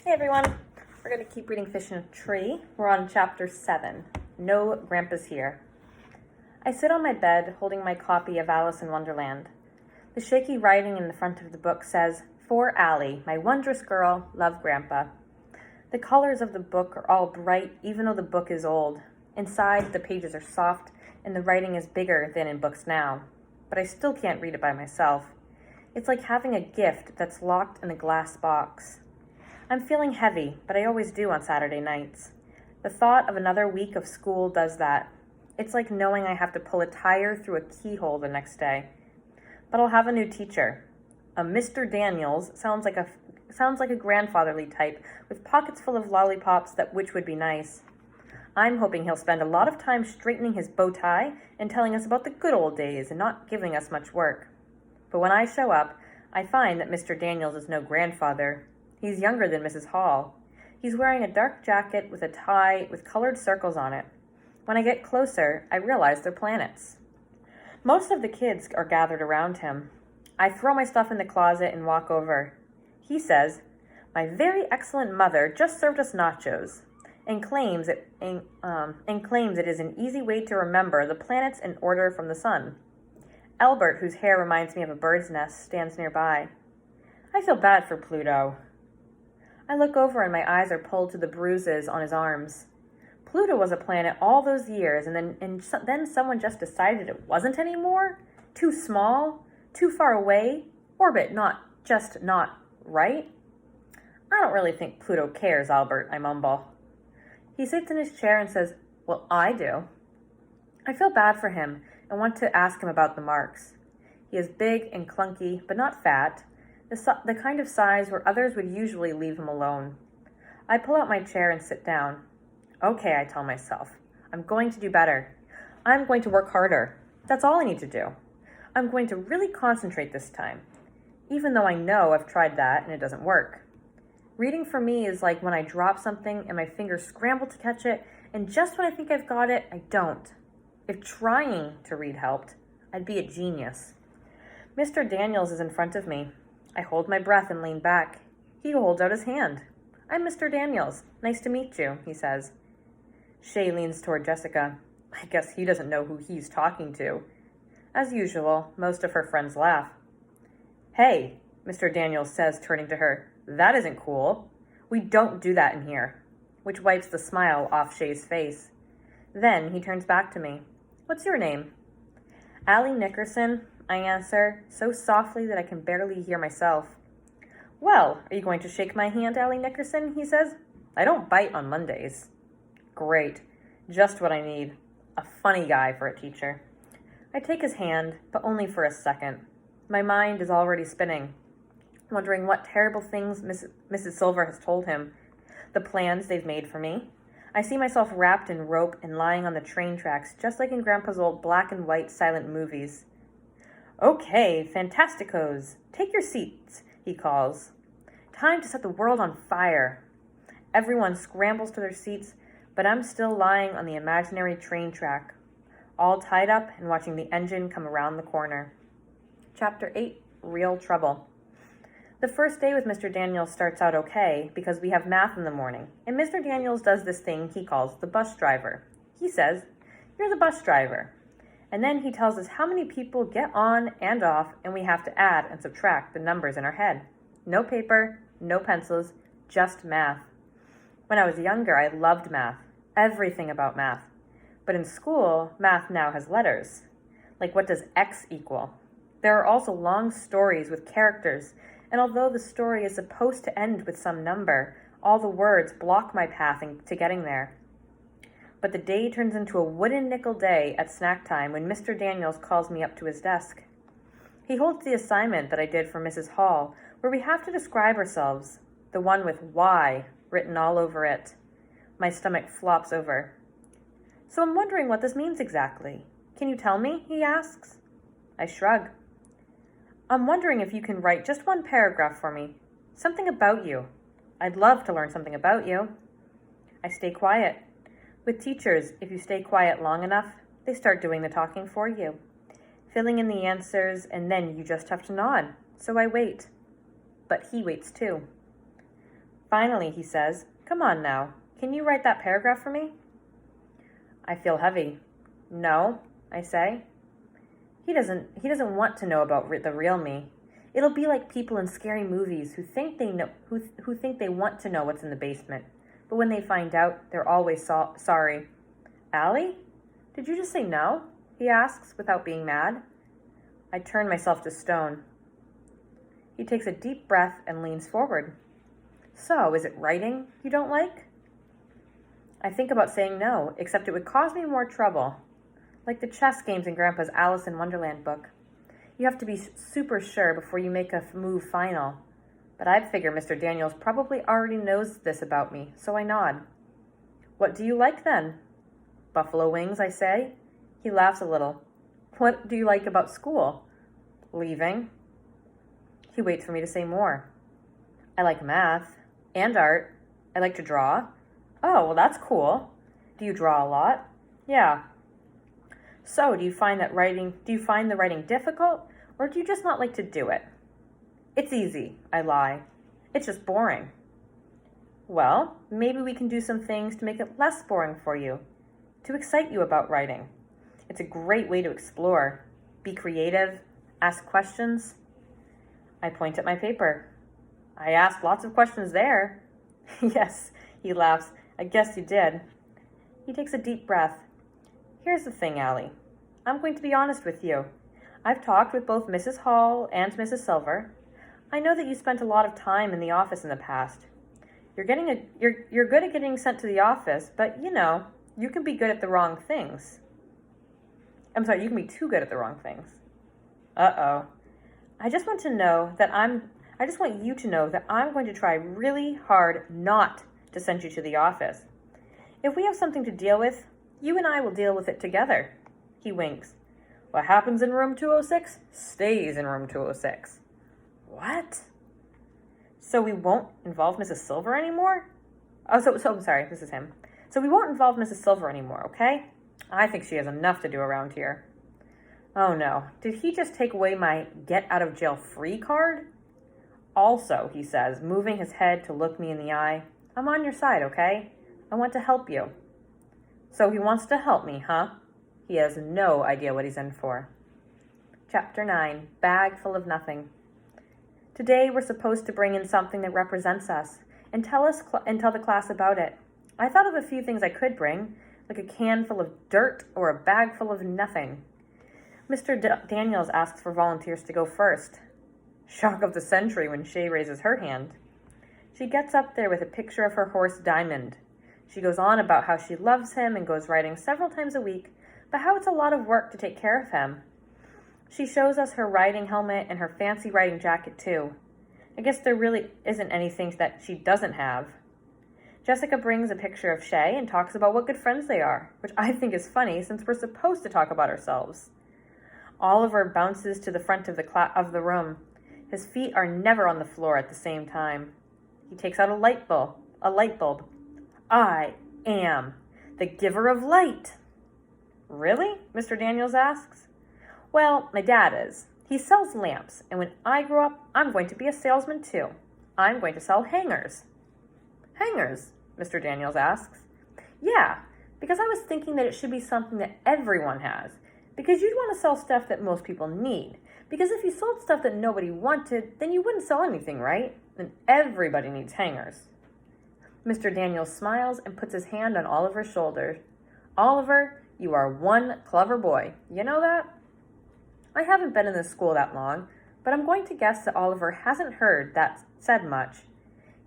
Hey everyone, we're going to keep reading Fish in a Tree. We're on chapter 7, No Grandpa's Here. I sit on my bed holding my copy of Alice in Wonderland. The shaky writing in the front of the book says, "For Allie, my wondrous girl, love Grandpa." The colors of the book are all bright even though the book is old. Inside, the pages are soft and the writing is bigger than in books now. But I still can't read it by myself. It's like having a gift that's locked in a glass box. I'm feeling heavy, but I always do on Saturday nights. The thought of another week of school does that. It's like knowing I have to pull a tire through a keyhole the next day. But I'll have a new teacher. A Mr. Daniels sounds like a grandfatherly type with pockets full of lollipops which would be nice. I'm hoping he'll spend a lot of time straightening his bow tie and telling us about the good old days and not giving us much work. But when I show up, I find that Mr. Daniels is no grandfather. He's younger than Mrs. Hall. He's wearing a dark jacket with a tie with colored circles on it. When I get closer, I realize they're planets. Most of the kids are gathered around him. I throw my stuff in the closet and walk over. He says, "My very excellent mother just served us nachos," and claims it is an easy way to remember the planets in order from the sun. Albert, whose hair reminds me of a bird's nest, stands nearby. I feel bad for Pluto. I look over and my eyes are pulled to the bruises on his arms. Pluto was a planet all those years, and then someone just decided it wasn't anymore? Too small? Too far away? Orbit not right? I don't really think Pluto cares, Albert, I mumble. He sits in his chair and says, "Well, I do." I feel bad for him and want to ask him about the marks. He is big and clunky, but not fat. The kind of size where others would usually leave him alone. I pull out my chair and sit down. Okay, I tell myself. I'm going to do better. I'm going to work harder. That's all I need to do. I'm going to really concentrate this time, even though I know I've tried that and it doesn't work. Reading for me is like when I drop something and my fingers scramble to catch it, and just when I think I've got it, I don't. If trying to read helped, I'd be a genius. Mr. Daniels is in front of me. I hold my breath and lean back. He holds out his hand. "I'm Mr. Daniels. Nice to meet you," he says. Shay leans toward Jessica. I guess he doesn't know who he's talking to. As usual, most of her friends laugh. "Hey," Mr. Daniels says, turning to her. "That isn't cool. We don't do that in here," which wipes the smile off Shay's face. Then he turns back to me. "What's your name?" "Allie Nickerson," I answer, so softly that I can barely hear myself. "Well, are you going to shake my hand, Allie Nickerson?" he says. "I don't bite on Mondays." Great. Just what I need. A funny guy for a teacher. I take his hand, but only for a second. My mind is already spinning, wondering what terrible things Mrs. Silver has told him, the plans they've made for me. I see myself wrapped in rope and lying on the train tracks, just like in Grandpa's old black and white silent movies. "Okay, fantasticos, take your seats," he calls. Time to set the world on fire. Everyone scrambles to their seats, but I'm still lying on the imaginary train track, all tied up and watching the engine come around the corner. Chapter 8, Real Trouble. The first day with Mr. Daniels starts out okay because we have math in the morning, and Mr. Daniels does this thing he calls the bus driver. He says, "You're the bus driver." And then he tells us how many people get on and off, and we have to add and subtract the numbers in our head. No paper, no pencils, just math. When I was younger, I loved math, everything about math. But in school, math now has letters. Like, what does X equal? There are also long stories with characters, and although the story is supposed to end with some number, all the words block my path to getting there. But the day turns into a wooden nickel day at snack time when Mr. Daniels calls me up to his desk. He holds the assignment that I did for Mrs. Hall, where we have to describe ourselves, the one with "Y" written all over it. My stomach flops over. "So I'm wondering what this means exactly. Can you tell me?" he asks. I shrug. "I'm wondering if you can write just one paragraph for me. Something about you. I'd love to learn something about you." I stay quiet. With teachers, if you stay quiet long enough, they start doing the talking for you, filling in the answers, and then you just have to nod. So I wait. But he waits too. Finally, he says, "Come on now. Can you write that paragraph for me?" I feel heavy. "No," I say. He doesn't want to know about the real me. It'll be like people in scary movies who think they want to know what's in the basement, but when they find out, they're always sorry. "Allie? Did you just say no?" he asks without being mad. I turn myself to stone. He takes a deep breath and leans forward. "So, is it writing you don't like?" I think about saying no, except it would cause me more trouble. Like the chess games in Grandpa's Alice in Wonderland book. You have to be super sure before you make a move final. But I'd figure Mr. Daniels probably already knows this about me, so I nod. "What do you like then?" "Buffalo wings," I say. He laughs a little. "What do you like about school?" "Leaving." He waits for me to say more. "I like math and art. I like to draw." "Oh, well, that's cool. Do you draw a lot?" "Yeah." "So, do you find the writing difficult, or do you just not like to do it?" "It's easy," I lie. "It's just boring." "Well, maybe we can do some things to make it less boring for you, to excite you about writing. It's a great way to explore, be creative, ask questions." I point at my paper. "I asked lots of questions there." "Yes," he laughs. "I guess you did." He takes a deep breath. "Here's the thing, Allie. I'm going to be honest with you. I've talked with both Mrs. Hall and Mrs. Silver. I know that you spent a lot of time in the office in the past. You're good at getting sent to the office, but you can be good at the wrong things. I'm sorry, you can be too good at the wrong things." Uh-oh. I just want you to know that I'm going to try really hard not to send you to the office. If we have something to deal with, you and I will deal with it together." He winks. "What happens in room 206 stays in room 206. "What?" "So we won't involve Mrs. Silver anymore?" I'm sorry, this is him. "So we won't involve Mrs. Silver anymore, okay? I think she has enough to do around here." Oh no, did he just take away my get out of jail free card? "Also," he says, moving his head to look me in the eye, "I'm on your side, okay? I want to help you." So he wants to help me, huh? He has no idea what he's in for. Chapter 9, Bag Full of Nothing. Today we're supposed to bring in something that represents us and tell the class about it. I thought of a few things I could bring, like a can full of dirt or a bag full of nothing. Mr. Daniels asks for volunteers to go first. Shock of the century when Shay raises her hand. She gets up there with a picture of her horse Diamond. She goes on about how she loves him and goes riding several times a week, but how it's a lot of work to take care of him. She shows us her riding helmet and her fancy riding jacket too. I guess there really isn't anything that she doesn't have. Jessica brings a picture of Shay and talks about what good friends they are, which I think is funny since we're supposed to talk about ourselves. Oliver bounces to the front of the room. His feet are never on the floor at the same time. He takes out a light bulb. "I am the giver of light." "Really?" Mr. Daniels asks. "Well, my dad is. He sells lamps, and when I grow up, I'm going to be a salesman too. I'm going to sell hangers." "Hangers?" Mr. Daniels asks. "Yeah, because I was thinking that it should be something that everyone has. Because you'd want to sell stuff that most people need. Because if you sold stuff that nobody wanted, then you wouldn't sell anything, right? And everybody needs hangers." Mr. Daniels smiles and puts his hand on Oliver's shoulder. "Oliver, you are one clever boy. You know that?" I haven't been in this school that long, but I'm going to guess that Oliver hasn't heard that said much.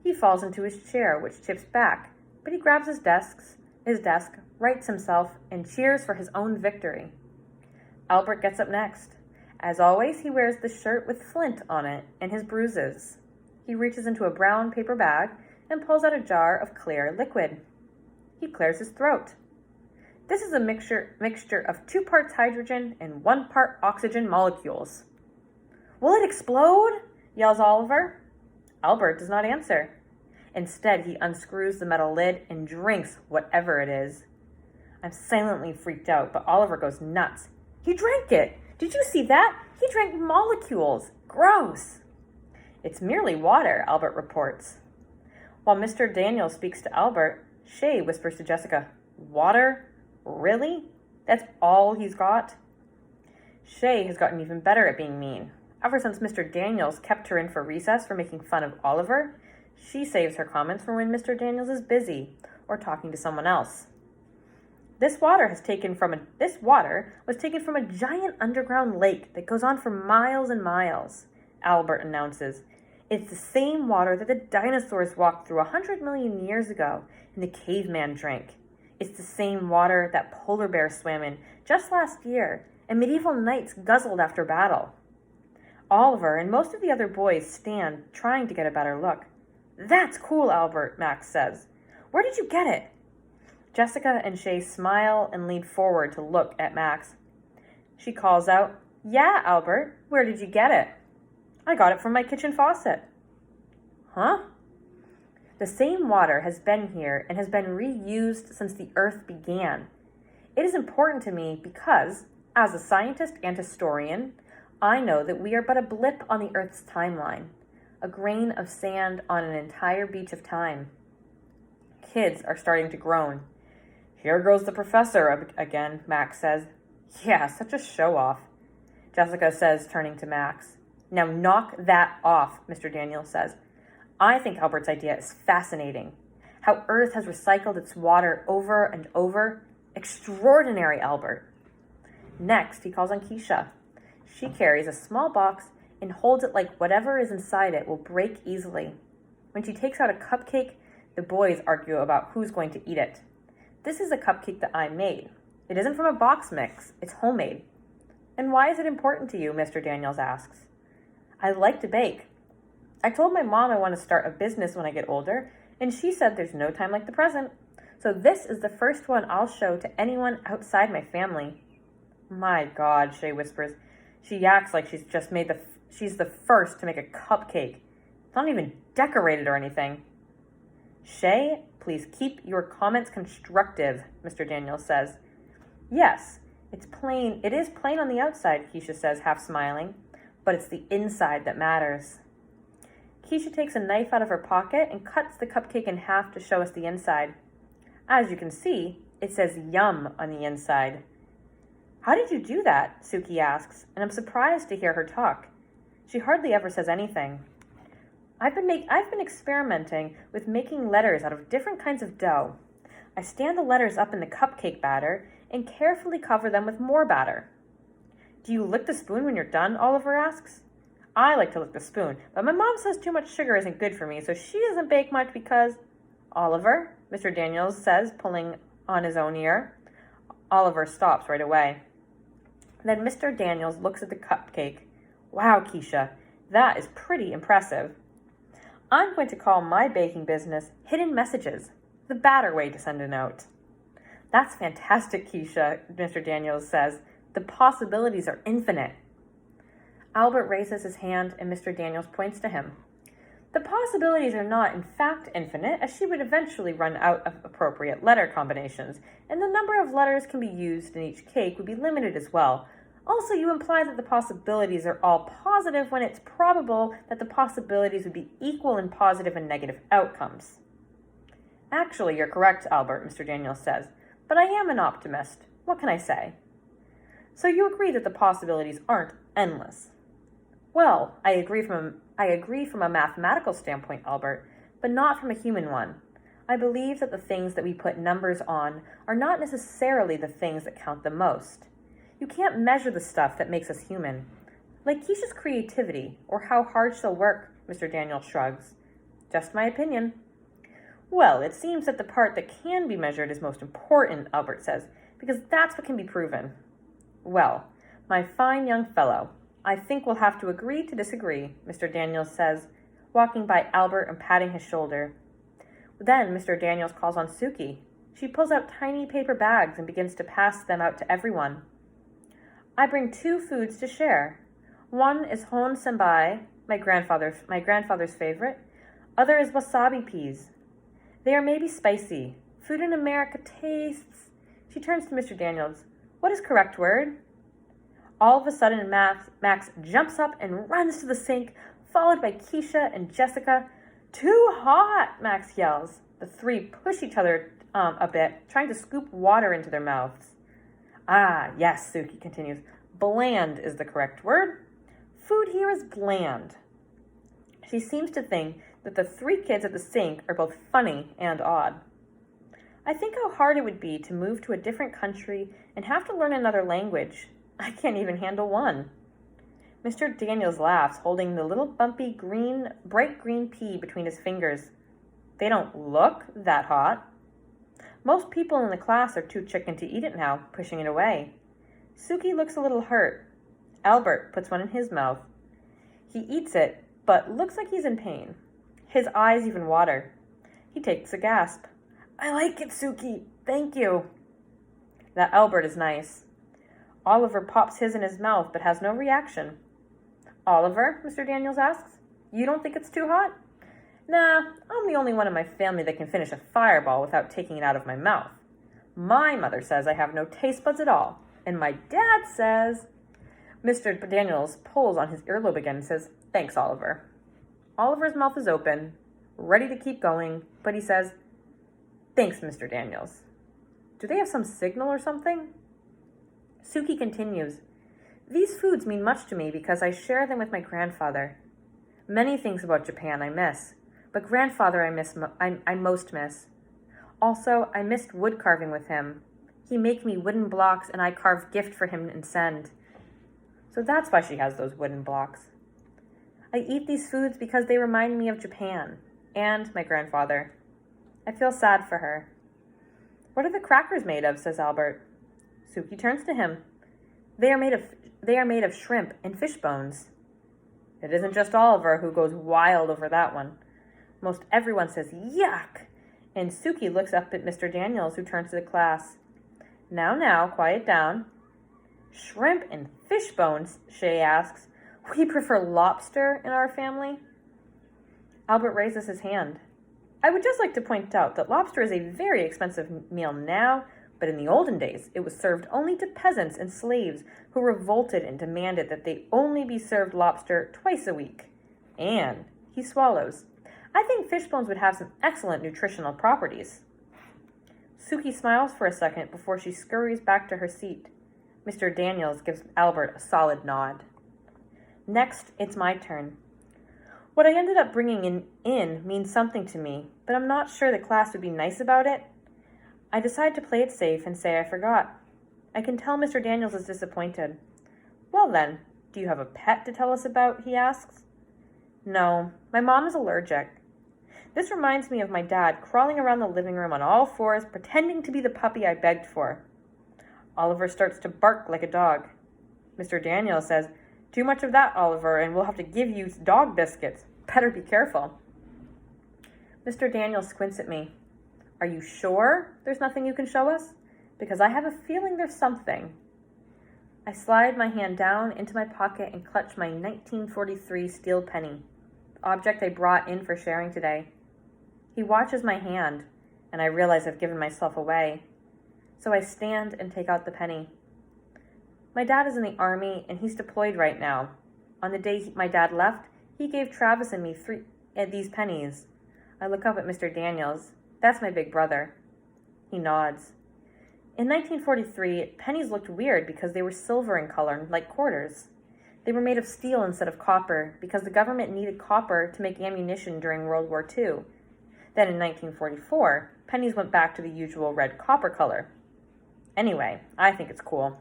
He falls into his chair, which tips back, but he grabs his desk, rights himself, and cheers for his own victory. Albert gets up next. As always, he wears the shirt with Flint on it and his bruises. He reaches into a brown paper bag and pulls out a jar of clear liquid. He clears his throat. "This is a mixture of 2 parts hydrogen and 1 part oxygen molecules." "Will it explode?" yells Oliver. Albert does not answer. Instead, he unscrews the metal lid and drinks whatever it is. I'm silently freaked out, but Oliver goes nuts. "He drank it! Did you see that? He drank molecules! Gross!" "It's merely water," Albert reports. While Mr. Daniels speaks to Albert, Shay whispers to Jessica, "Water? Really? That's all he's got?" Shay has gotten even better at being mean. Ever since Mr. Daniels kept her in for recess for making fun of Oliver, she saves her comments for when Mr. Daniels is busy or talking to someone else. This water was taken from a giant underground lake that goes on for miles and miles, Albert announces. It's the same water that the dinosaurs walked through 100 million years ago and the caveman drank. It's the same water that polar bears swam in just last year and medieval knights guzzled after battle. Oliver and most of the other boys stand, trying to get a better look. "That's cool, Albert," Max says. "Where did you get it?" Jessica and Shay smile and lean forward to look at Max. She calls out, "Yeah, Albert, where did you get it?" "I got it from my kitchen faucet." "Huh?" The same water has been here and has been reused since the Earth began. It is important to me because, as a scientist and historian, I know that we are but a blip on the Earth's timeline, a grain of sand on an entire beach of time. Kids are starting to groan. "Here goes the professor again," Max says. "Yeah, such a show-off," Jessica says, turning to Max. "Now knock that off," Mr. Daniels says. "I think Albert's idea is fascinating. How Earth has recycled its water over and over. Extraordinary, Albert." Next, he calls on Keisha. She carries a small box and holds it like whatever is inside it will break easily. When she takes out a cupcake, the boys argue about who's going to eat it. "This is a cupcake that I made. It isn't from a box mix. It's homemade." "And why is it important to you?" Mr. Daniels asks. "I like to bake. I told my mom I want to start a business when I get older, and she said there's no time like the present. So this is the first one I'll show to anyone outside my family." "My God," Shay whispers. She acts like she's the first to make a cupcake. It's not even decorated or anything. "Shay, please keep your comments constructive," Mr. Daniels says. "Yes, it is plain on the outside," Keisha says, half smiling, "but it's the inside that matters." Keisha takes a knife out of her pocket and cuts the cupcake in half to show us the inside. As you can see, it says "Yum" on the inside. "How did you do that?" Suki asks, and I'm surprised to hear her talk. She hardly ever says anything. I've been experimenting with making letters out of different kinds of dough. I stand the letters up in the cupcake batter and carefully cover them with more batter. "Do you lick the spoon when you're done?" Oliver asks. I like to lick the spoon, but my mom says too much sugar isn't good for me, so she doesn't bake much because... "Oliver," Mr. Daniels says, pulling on his own ear. Oliver stops right away. Then Mr. Daniels looks at the cupcake. "Wow, Keisha, that is pretty impressive. I'm going to call my baking business Hidden Messages, the better way to send a note." "That's fantastic, Keisha," Mr. Daniels says. "The possibilities are infinite." Albert raises his hand and Mr. Daniels points to him. "The possibilities are not, in fact, infinite, as she would eventually run out of appropriate letter combinations, and the number of letters can be used in each cake would be limited as well. Also, you imply that the possibilities are all positive when it's probable that the possibilities would be equal in positive and negative outcomes." "Actually, you're correct, Albert," Mr. Daniels says, "but I am an optimist. What can I say?" "So you agree that the possibilities aren't endless?" "Well, I agree from a mathematical standpoint, Albert, but not from a human one. I believe that the things that we put numbers on are not necessarily the things that count the most. You can't measure the stuff that makes us human. Like Keisha's creativity, or how hard she'll work," Mr. Daniels shrugs. "Just my opinion." "Well, it seems that the part that can be measured is most important," Albert says, "because that's what can be proven." "Well, my fine young fellow, I think we'll have to agree to disagree," Mr. Daniels says, walking by Albert and patting his shoulder. Then Mr. Daniels calls on Suki. She pulls out tiny paper bags and begins to pass them out to everyone. "I bring 2 foods to share. One is hon senbai, my grandfather's favorite. Other is wasabi peas. They are maybe spicy. Food in America tastes..." She turns to Mr. Daniels. "What is correct word?" All of a sudden, Max jumps up and runs to the sink, followed by Keisha and Jessica. Too hot, Max yells. The three push each other a bit, trying to scoop water into their mouths. Ah, yes, Suki continues. Bland is the correct word. Food here is bland. She seems to think that the three kids at the sink are both funny and odd. I think how hard it would be to move to a different country and have to learn another language. I can't even handle one. Mr. Daniels laughs, holding the little bumpy bright green pea between his fingers. They don't look that hot. Most people in the class are too chicken to eat it now, pushing it away. Suki looks a little hurt. Albert puts one in his mouth. He eats it, but looks like he's in pain. His eyes even water. He takes a gasp. I like it, Suki. Thank you. That Albert is nice. Oliver pops his in his mouth, but has no reaction. Oliver, Mr. Daniels asks, you don't think it's too hot? Nah, I'm the only one in my family that can finish a fireball without taking it out of my mouth. My mother says I have no taste buds at all, and my dad says... Mr. Daniels pulls on his earlobe again and says, Thanks, Oliver. Oliver's mouth is open, ready to keep going, but he says, Thanks, Mr. Daniels. Do they have some signal or something? Suki continues, These foods mean much to me because I share them with my grandfather. Many things about Japan I miss, but grandfather I most miss. Also, I missed wood carving with him. He make me wooden blocks and I carve gift for him and send. So that's why she has those wooden blocks. I eat these foods because they remind me of Japan and my grandfather. I feel sad for her. What are the crackers made of? Says Albert. Suki turns to him. They are made of shrimp and fish bones. It isn't just Oliver who goes wild over that one. Most everyone says, yuck! And Suki looks up at Mr. Daniels, who turns to the class. Now, quiet down. Shrimp and fish bones, Shay asks. We prefer lobster in our family. Albert raises his hand. I would just like to point out that lobster is a very expensive meal now, but in the olden days, it was served only to peasants and slaves who revolted and demanded that they only be served lobster twice a week. And he swallows. I think fish bones would have some excellent nutritional properties. Suki smiles for a second before she scurries back to her seat. Mr. Daniels gives Albert a solid nod. Next, it's my turn. What I ended up bringing in means something to me, but I'm not sure the class would be nice about it. I decide to play it safe and say I forgot. I can tell Mr. Daniels is disappointed. Well then, do you have a pet to tell us about? He asks. No, my mom is allergic. This reminds me of my dad crawling around the living room on all fours, pretending to be the puppy I begged for. Oliver starts to bark like a dog. Mr. Daniels says, Too much of that, Oliver, and we'll have to give you dog biscuits. Better be careful. Mr. Daniels squints at me. Are you sure there's nothing you can show us? Because I have a feeling there's something. I slide my hand down into my pocket and clutch my 1943 steel penny, the object I brought in for sharing today. He watches my hand, and I realize I've given myself away. So I stand and take out the penny. My dad is in the army, and he's deployed right now. On the day my dad left, he gave Travis and me these pennies. I look up at Mr. Daniels. That's my big brother. He nods. In 1943, pennies looked weird because they were silver in color, like quarters. They were made of steel instead of copper because the government needed copper to make ammunition during World War II. Then in 1944, pennies went back to the usual red copper color. Anyway, I think it's cool.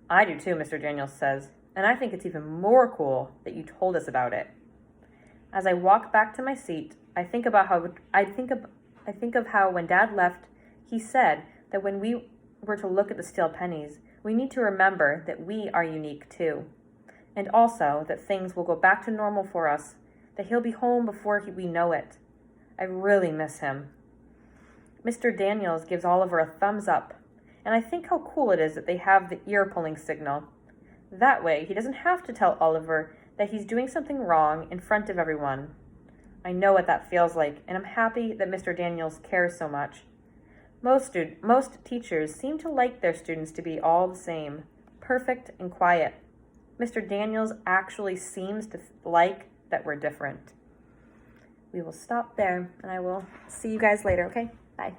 I do too, Mr. Daniels says, and I think it's even more cool that you told us about it. As I walk back to my seat, I think of how when Dad left, he said that when we were to look at the steel pennies, we need to remember that we are unique too, and also that things will go back to normal for us, that he'll be home before we know it. I really miss him. Mr. Daniels gives Oliver a thumbs up, and I think how cool it is that they have the ear-pulling signal. That way, he doesn't have to tell Oliver that he's doing something wrong in front of everyone. I know what that feels like, and I'm happy that Mr. Daniels cares so much. Most teachers seem to like their students to be all the same, perfect and quiet. Mr. Daniels actually seems to like that we're different. we will stop there, and I will see you guys later, okay? Bye.